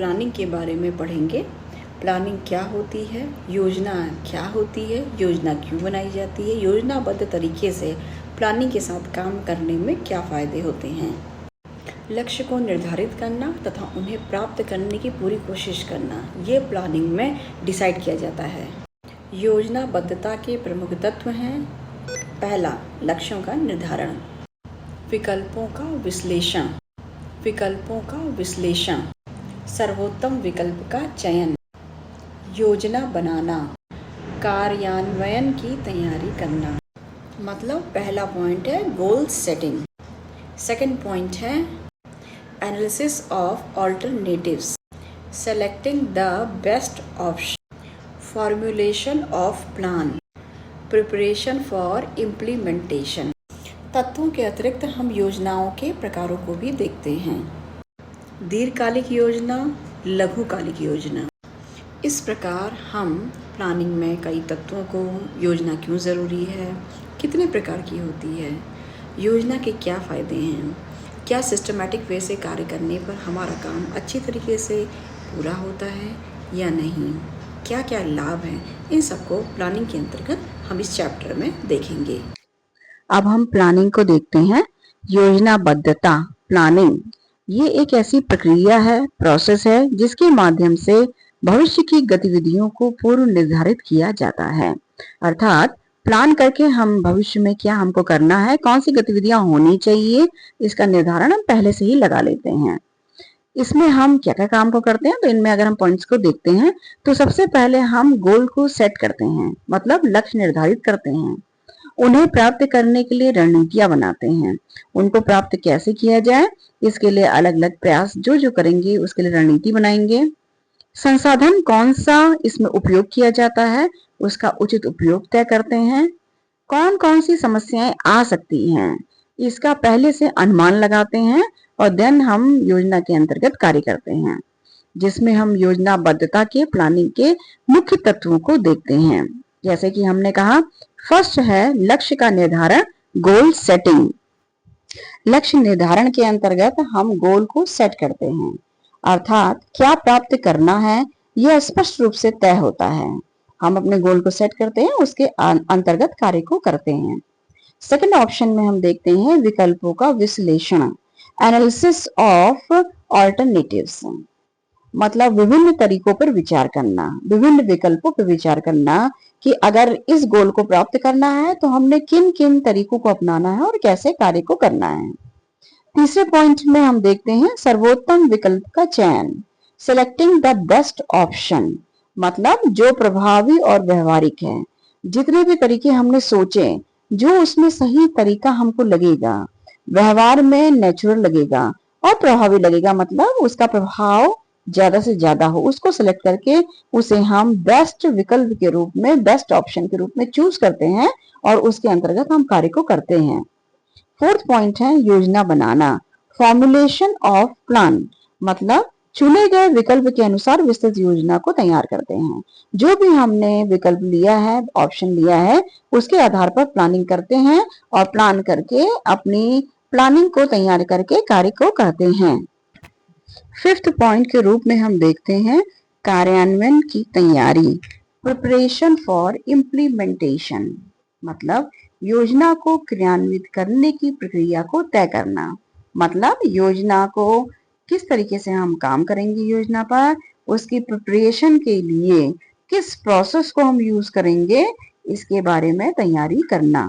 Planning के बारे में पढ़ेंगे। प्लानिंग क्या होती है, योजना क्या होती है, योजना क्यों बनाई जाती है, योजनाबद्ध तरीके से प्लानिंग के साथ काम करने में क्या फ़ायदे होते हैं, लक्ष्य को निर्धारित करना तथा उन्हें प्राप्त करने की पूरी कोशिश करना, ये प्लानिंग में डिसाइड किया जाता है। योजनाबद्धता के प्रमुख तत्व हैं। पहला, लक्ष्यों का निर्धारण, विकल्पों का विश्लेषण, सर्वोत्तम विकल्प का चयन, योजना बनाना, कार्यान्वयन की तैयारी करना। मतलब पहला पॉइंट है गोल सेटिंग। सेकंड पॉइंट है analysis of alternatives, selecting the best option, formulation of plan, preparation for implementation. तत्वों के अतिरिक्त हम योजनाओं के प्रकारों को भी देखते हैं। दीर्घकालिक योजना, लघुकालिक योजना। इस प्रकार हम प्लानिंग में कई तत्वों को, योजना क्यों ज़रूरी है, कितने प्रकार की होती है, योजना के क्या फ़ायदे हैं, क्या सिस्टमैटिक वे से कार्य करने पर हमारा काम अच्छी तरीके से पूरा होता है या नहीं, क्या क्या लाभ हैं, इन सबको प्लानिंग के अंतर्गत हम इस चैप्टर में देखेंगे। अब हम प्लानिंग को देखते हैं। योजनाबद्धता, प्लानिंग, ये एक ऐसी प्रक्रिया है, प्रोसेस है, जिसके माध्यम से भविष्य की गतिविधियों को पूर्व निर्धारित किया जाता है। अर्थात प्लान करके हम भविष्य में क्या हमको करना है, कौन सी गतिविधियां होनी चाहिए, इसका निर्धारण हम पहले से ही लगा लेते हैं। इसमें हम क्या क्या काम को करते हैं, तो इनमें अगर हम पॉइंट्स को देखते हैं तो सबसे पहले हम गोल को सेट करते हैं, मतलब लक्ष्य निर्धारित करते हैं। उन्हें प्राप्त करने के लिए रणनीतियां बनाते हैं। उनको प्राप्त कैसे किया जाए, इसके लिए अलग अलग प्रयास जो करेंगे उसके लिए रणनीति बनाएंगे। संसाधन कौन सा इसमें उपयोग किया जाता है, उसका उचित उपयोग तय करते हैं। कौन कौन सी समस्याएं आ सकती हैं, इसका पहले से अनुमान लगाते हैं और देन हम योजना के अंतर्गत कार्य करते हैं, जिसमें हम योजनाबद्धता के प्लानिंग के मुख्य तत्वों को देखते हैं। जैसे कि हमने कहा, फर्स्ट है लक्ष्य का निर्धारण, गोल सेटिंग। लक्ष्य निर्धारण के अंतर्गत हम गोल को सेट करते हैं, अर्थात क्या प्राप्त करना है यह स्पष्ट रूप से तय होता है। हम अपने गोल को सेट करते हैं, उसके अंतर्गत कार्य को करते हैं। सेकंड ऑप्शन में हम देखते हैं विकल्पों का विश्लेषण, एनालिसिस ऑफ ऑल्टरनेटिव्स। मतलब विभिन्न तरीकों पर विचार करना, विभिन्न विकल्पों पर विचार करना कि अगर इस गोल को प्राप्त करना है तो हमने किन किन तरीकों को अपनाना है और कैसे कार्य को करना है। तीसरे पॉइंट में हम देखते हैं सर्वोत्तम विकल्प का चयन, सिलेक्टिंग द बेस्ट ऑप्शन। मतलब जो प्रभावी और व्यवहारिक है, जितने भी तरीके हमने सोचे, जो उसमें सही तरीका हमको लगेगा, व्यवहार में नेचुरल लगेगा और प्रभावी लगेगा, मतलब उसका प्रभाव ज्यादा से ज्यादा हो, उसको सिलेक्ट करके उसे हम बेस्ट विकल्प के रूप में, बेस्ट ऑप्शन के रूप में चूज करते हैं और उसके अंतर्गत हम कार्य को करते हैं। फोर्थ पॉइंट है योजना बनाना, फॉर्मुलेशन ऑफ प्लान। मतलब चुने गए विकल्प के अनुसार विस्तृत योजना को तैयार करते हैं। जो भी हमने विकल्प लिया है, ऑप्शन लिया है, उसके आधार पर प्लानिंग करते हैं और प्लान करके अपनी प्लानिंग को तैयार करके कार्य को करते हैं। फिफ्थ पॉइंट के रूप में हम देखते हैं कार्यान्वयन की तैयारी, प्रिपरेशन फॉर इम्प्लीमेंटेशन। मतलब योजना को क्रियान्वित करने की प्रक्रिया को तय करना। मतलब योजना को किस तरीके से हम काम करेंगे, योजना पर उसकी प्रिपरेशन के लिए किस प्रोसेस को हम यूज करेंगे, इसके बारे में तैयारी करना।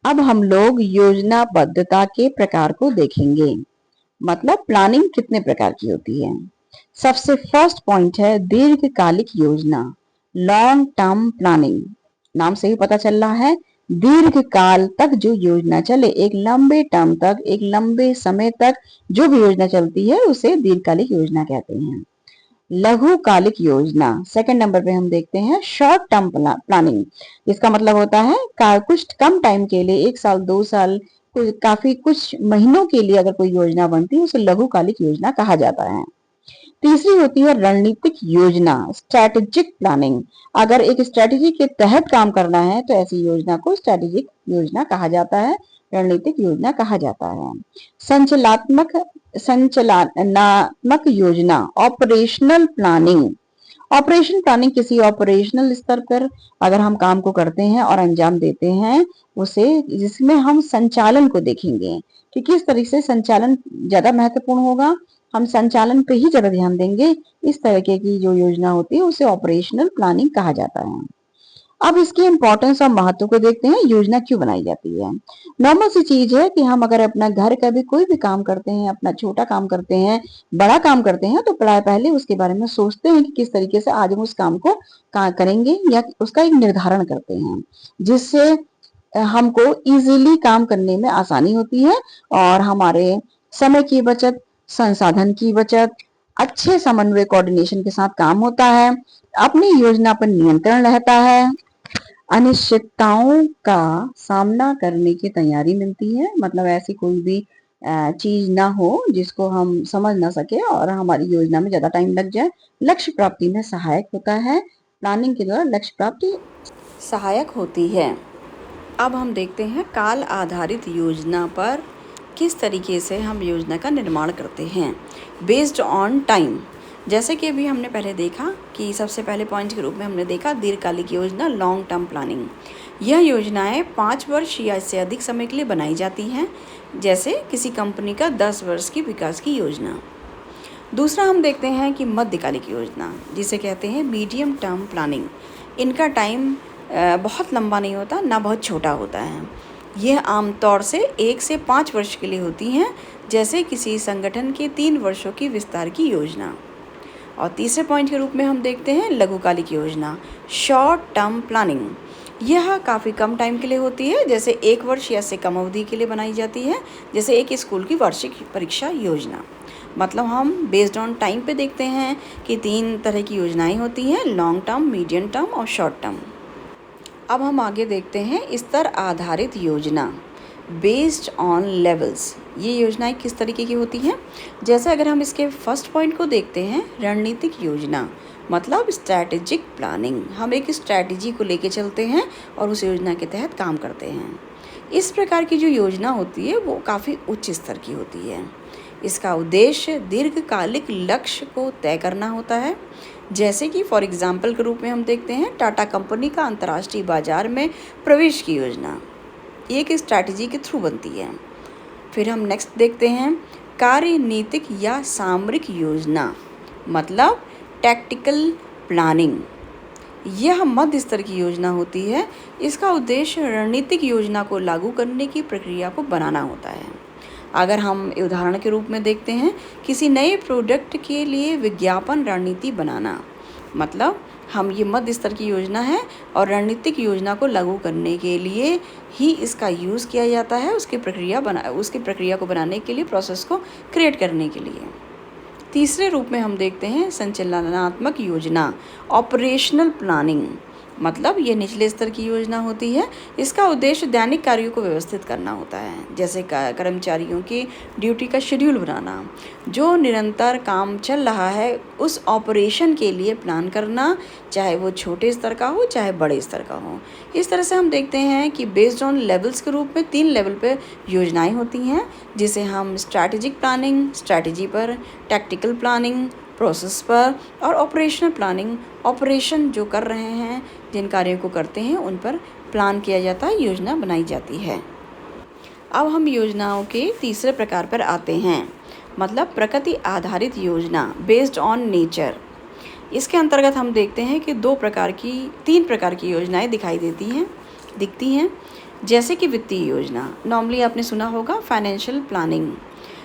अब हम लोग योजनाबद्धता के प्रकार को देखेंगे। मतलब प्लानिंग कितने प्रकार की होती है। सबसे फर्स्ट पॉइंट है दीर्घकालिक योजना, लॉन्ग टर्म प्लानिंग। नाम से ही पता चल रहा है, दीर्घ काल तक जो योजना चले, एक लंबे टर्म तक, एक लंबे समय तक जो भी योजना चलती है उसे दीर्घकालिक योजना कहते हैं। लघुकालिक योजना, सेकंड नंबर पे हम देखते हैं शॉर्ट टर्म प्लानिंग। इसका मतलब होता है कुछ कम टाइम के लिए, 1 साल 2 साल, काफी कुछ महीनों के लिए अगर कोई योजना बनती है उसे लघुकालिक योजना कहा जाता है। तीसरी होती है रणनीतिक योजना, स्ट्रेटेजिक प्लानिंग। अगर एक स्ट्रेटेजी के तहत काम करना है तो ऐसी योजना को स्ट्रेटेजिक योजना कहा जाता है। रणनीतिक योजना कहा जाता है। संचालनात्मक योजना, ऑपरेशनल प्लानिंग। ऑपरेशन प्लानिंग किसी ऑपरेशनल स्तर पर अगर हम काम को करते हैं और अंजाम देते हैं उसे, जिसमें हम संचालन को देखेंगे कि किस तरीके से संचालन ज्यादा महत्वपूर्ण होगा, हम संचालन पे ही ज्यादा ध्यान देंगे। इस तरीके की जो योजना होती है उसे ऑपरेशनल प्लानिंग कहा जाता है। अब इसकी इंपॉर्टेंस और महत्व को देखते हैं, योजना क्यों बनाई जाती है। नॉर्मल सी चीज है कि हम अगर अपना घर का भी कोई भी काम करते हैं, अपना छोटा काम करते हैं, बड़ा काम करते हैं, तो पहले उसके बारे में सोचते हैं कि किस तरीके से आज हम उस काम को करेंगे, या उसका एक निर्धारण करते हैं जिससे हमको इजीली काम करने में आसानी होती है और हमारे समय की बचत, संसाधन की बचत, अच्छे समन्वय कोऑर्डिनेशन के साथ काम होता है, अपनी योजना पर नियंत्रण रहता है, अनिश्चितताओं का सामना करने की तैयारी मिलती है। मतलब ऐसी कोई भी चीज ना हो जिसको हम समझ ना सके और हमारी योजना में ज्यादा टाइम लग जाए। लक्ष्य प्राप्ति में सहायक होता है, प्लानिंग के द्वारा लक्ष्य प्राप्ति सहायक होती है। अब हम देखते हैं काल आधारित योजना पर किस तरीके से हम योजना का निर्माण करते हैं बेस्ड ऑन टाइम। जैसे कि अभी हमने पहले देखा कि सबसे पहले पॉइंट के रूप में हमने देखा दीर्घकालिक योजना, लॉन्ग टर्म प्लानिंग। यह योजनाएं 5 वर्ष या इससे अधिक समय के लिए बनाई जाती हैं, जैसे किसी कंपनी का 10 वर्ष की विकास की योजना। दूसरा हम देखते हैं कि मध्यकालिक योजना, जिसे कहते हैं मीडियम टर्म प्लानिंग। इनका टाइम बहुत लंबा नहीं होता, ना बहुत छोटा होता है। यह आमतौर से 1 से 5 वर्ष के लिए होती हैं, जैसे किसी संगठन के 3 वर्षों की विस्तार की योजना। और तीसरे पॉइंट के रूप में हम देखते हैं लघुकालिक योजना, शॉर्ट टर्म प्लानिंग। यह काफ़ी कम टाइम के लिए होती है, जैसे 1 वर्ष या से कम अवधि के लिए बनाई जाती है, जैसे एक स्कूल की वार्षिक परीक्षा योजना। मतलब हम बेस्ड ऑन टाइम पे देखते हैं कि 3 तरह की योजनाएं होती हैं, लॉन्ग टर्म, मीडियम टर्म और शॉर्ट टर्म। अब हम आगे देखते हैं स्तर आधारित योजना, बेस्ड ऑन लेवल्स। ये योजनाएं किस तरीके की होती हैं। जैसे अगर हम इसके फर्स्ट पॉइंट को देखते हैं, रणनीतिक योजना मतलब स्ट्रैटेजिक प्लानिंग। हम एक स्ट्रैटेजी को लेके चलते हैं और उस योजना के तहत काम करते हैं। इस प्रकार की जो योजना होती है वो काफ़ी उच्च स्तर की होती है। इसका उद्देश्य दीर्घकालिक लक्ष्य को तय करना होता है। जैसे कि फॉर एग्जाम्पल के रूप में हम देखते हैं टाटा कंपनी का अंतर्राष्ट्रीय बाजार में प्रवेश की योजना, एक स्ट्रैटेजी के थ्रू बनती है। फिर हम नेक्स्ट देखते हैं कार्यनीतिक या सामरिक योजना मतलब टैक्टिकल प्लानिंग। यह मध्य स्तर की योजना होती है। इसका उद्देश्य रणनीतिक योजना को लागू करने की प्रक्रिया को बनाना होता है। अगर हम उदाहरण के रूप में देखते हैं किसी नए प्रोडक्ट के लिए विज्ञापन रणनीति बनाना, मतलब हम ये मध्य स्तर की योजना है और रणनीतिक योजना को लागू करने के लिए ही इसका यूज़ किया जाता है, उसकी प्रक्रिया को बनाने के लिए, प्रोसेस को क्रिएट करने के लिए। तीसरे रूप में हम देखते हैं संचालनात्मक योजना, ऑपरेशनल प्लानिंग। मतलब ये निचले स्तर की योजना होती है। इसका उद्देश्य दैनिक कार्यों को व्यवस्थित करना होता है, जैसे कर्मचारियों की ड्यूटी का शेड्यूल बनाना, जो निरंतर काम चल रहा है उस ऑपरेशन के लिए प्लान करना, चाहे वो छोटे स्तर का हो चाहे बड़े स्तर का हो। इस तरह से हम देखते हैं कि बेस्ड ऑन लेवल्स के रूप में 3 लेवल पे योजनाएं होती हैं, जिसे हम स्ट्रैटेजिक प्लानिंग स्ट्रैटेजी पर, टैक्टिकल प्लानिंग प्रोसेस पर और ऑपरेशनल प्लानिंग ऑपरेशन जो कर रहे हैं, जिन कार्यों को करते हैं उन पर प्लान किया जाता है, योजना बनाई जाती है। अब हम योजनाओं के तीसरे प्रकार पर आते हैं, मतलब प्रकृति आधारित योजना बेस्ड ऑन नेचर। इसके अंतर्गत हम देखते हैं कि 3 प्रकार की योजनाएं दिखती हैं। जैसे कि वित्तीय योजना, नॉर्मली आपने सुना होगा फाइनेंशियल प्लानिंग।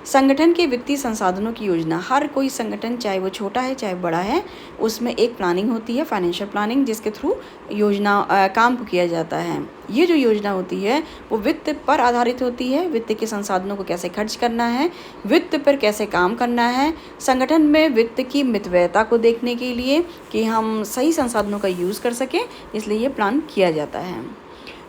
संगठन के वित्तीय संसाधनों की योजना, हर कोई संगठन चाहे वो छोटा है चाहे बड़ा है, उसमें एक प्लानिंग होती है फाइनेंशियल प्लानिंग, जिसके थ्रू काम को किया जाता है। ये जो योजना होती है वो वित्त पर आधारित होती है। वित्त के संसाधनों को कैसे खर्च करना है, वित्त पर कैसे काम करना है, संगठन में वित्त की मितव्ययता को देखने के लिए कि हम सही संसाधनों का यूज़ कर सकें, इसलिए ये प्लान किया जाता है।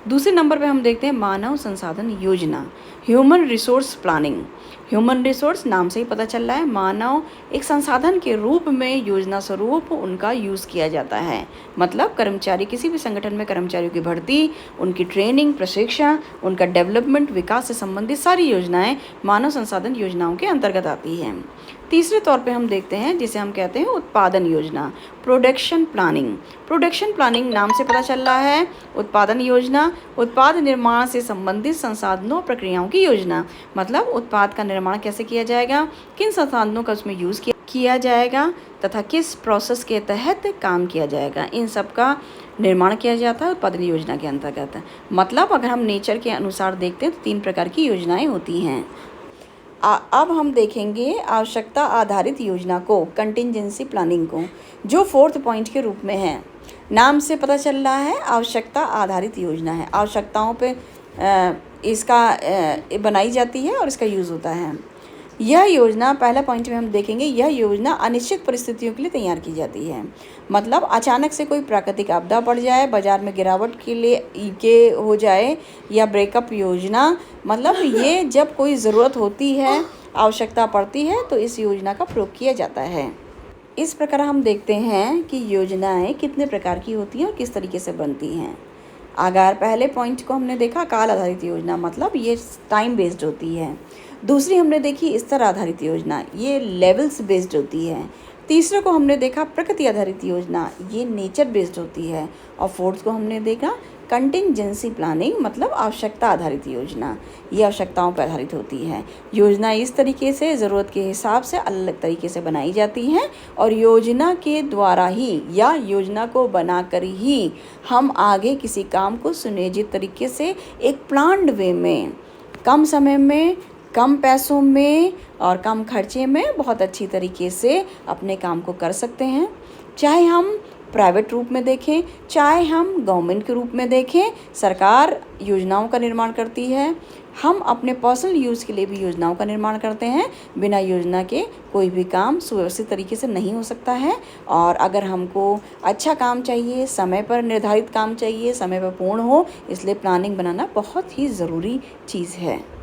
दूसरे नंबर पे हम देखते हैं मानव संसाधन योजना, human resource planning. Human resource नाम से ही पता चल रहा है, मानव एक संसाधन के रूप में योजना स्वरूप उनका यूज़ किया जाता है। मतलब कर्मचारी, किसी भी संगठन में कर्मचारियों की भर्ती, उनकी ट्रेनिंग, प्रशिक्षण, उनका डेवलपमेंट, विकास से संबंधित सारी योजनाएं मानव संसाधन योजनाओं के अंतर्गत आती हैं। तीसरे तौर पे हम देखते हैं जिसे हम कहते हैं उत्पादन योजना, प्रोडक्शन प्लानिंग। प्रोडक्शन प्लानिंग नाम से पता चल रहा है, उत्पादन योजना, उत्पाद निर्माण से संबंधित संसाधनों प्रक्रियाओं की योजना। मतलब उत्पाद का निर्माण कैसे किया जाएगा, किन संसाधनों का उसमें यूज़ किया जाएगा तथा किस प्रोसेस के तहत काम किया जाएगा, इन सब का निर्माण किया जाता है उत्पादन योजना के अंतर्गत। मतलब अगर हम नेचर के अनुसार देखते हैं तो 3 प्रकार की योजनाएं होती हैं। अब हम देखेंगे आवश्यकता आधारित योजना को, कंटिंजेंसी प्लानिंग को, जो 4th पॉइंट के रूप में है। नाम से पता चल रहा है आवश्यकता आधारित योजना है, आवश्यकताओं पे इसका बनाई जाती है और इसका यूज़ होता है। यह योजना, पहला पॉइंट में हम देखेंगे, यह योजना अनिश्चित परिस्थितियों के लिए तैयार की जाती है। मतलब अचानक से कोई प्राकृतिक आपदा पड़ जाए, बाजार में गिरावट के हो जाए, या ब्रेकअप योजना। मतलब ये जब कोई ज़रूरत होती है, आवश्यकता पड़ती है, तो इस योजना का प्रयोग किया जाता है। इस प्रकार हम देखते हैं कि योजनाएं कितने प्रकार की होती हैं और किस तरीके से बनती हैं। अगर पहले पॉइंट को हमने देखा काल आधारित योजना, मतलब ये टाइम बेस्ड होती है। दूसरी हमने देखी स्तर आधारित योजना, ये लेवल्स बेस्ड होती है। तीसरे को हमने देखा प्रकृति आधारित योजना, ये नेचर बेस्ड होती है। और 4th को हमने देखा कंटिंजेंसी प्लानिंग, मतलब आवश्यकता आधारित योजना, ये आवश्यकताओं पर आधारित होती है। योजना इस तरीके से ज़रूरत के हिसाब से अलग अलग तरीके से बनाई जाती हैं और योजना के द्वारा ही या योजना को बनाकर ही हम आगे किसी काम को सुनियोजित तरीके से एक प्लान्ड वे में, कम समय में, कम पैसों में और कम खर्चे में बहुत अच्छी तरीके से अपने काम को कर सकते हैं। चाहे हम प्राइवेट रूप में देखें, चाहे हम गवर्नमेंट के रूप में देखें, सरकार योजनाओं का निर्माण करती है। हम अपने पर्सनल यूज़ के लिए भी योजनाओं का निर्माण करते हैं। बिना योजना के कोई भी काम सुव्यवस्थित तरीके से नहीं हो सकता है। और अगर हमको अच्छा काम चाहिए, समय पर निर्धारित काम चाहिए, समय पर पूर्ण हो, इसलिए प्लानिंग बनाना बहुत ही ज़रूरी चीज़ है।